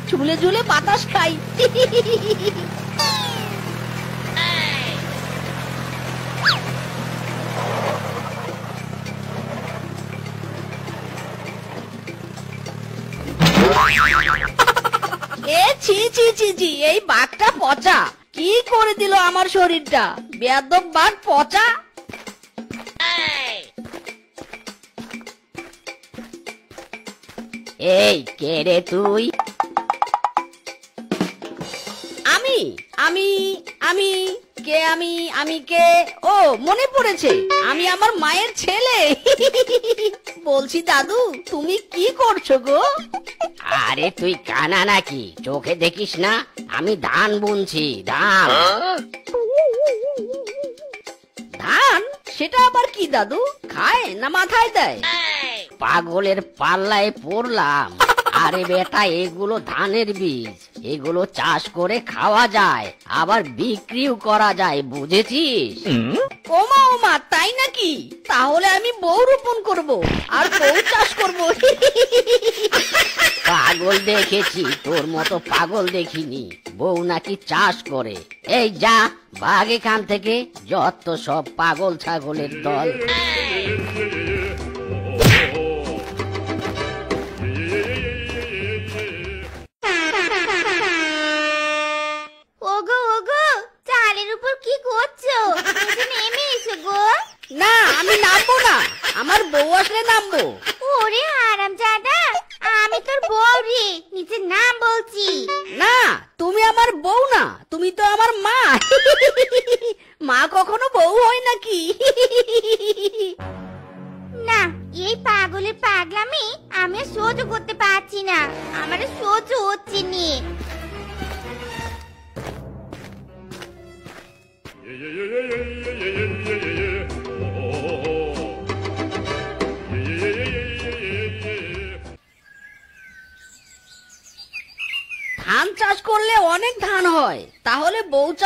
ঝুলে ঝুলে বাতাস খাই। এ ছি ছি ছি ছি, এই বাঘটা পচা, কি করে দিল আমার শরীরটা, বেয়াদব বাঘ পচা। এই কে রে তুই? আমি আমি আমি কে? আমি কে? ও, মনে পড়েছে, আমি আমার মায়ের ছেলে। বলছি দাদু, তুমি কি করছো গো? আরে তুই কানা নাকি, চোখে দেখিস না? আমি ধান বুনছি, ধান। ধান? সেটা আবার কি দাদু? খায় না মাথায় দেয়? পাগলের পাল্লায় পড়লাম। আরে বেটা, এগুলো ধানের বীজ, এগুলো চাষ করে খাওয়া যায়, আবার বিক্রিও করা যায়, বুঝেছিস? ওমা ওমা, তাই নাকি? তাহলে আমি বউ রোপণ করবো আর বউ চাষ করবো। পাগল দেখেছি, তোর মতো পাগল দেখিনি। বউ নাকি চাষ করে? এই যা, ভাগ এখান থেকে, যত সব পাগল ছাগলের দল। ওগো ওগো, চালের উপর কি করছো? নিচে নেমে এসো গো। না, আমি নামবো না, আমার বউ আসলে নামবো। ওরে হারামজাদা, আমি তোর বউ রে, নিচে নাম বলছি। না, তুমি আমার বউ না, তুমি তো আমার মা। মা কখনো বউ হয় নাকি? না, এই পাগলের পাগলামি আমি আর সহ্য করতে পারছি না, আমার আর সহ্য হচ্ছে নি। ধান চাষ করলে অনেক ধান হয়, তাহলে বউ চাষ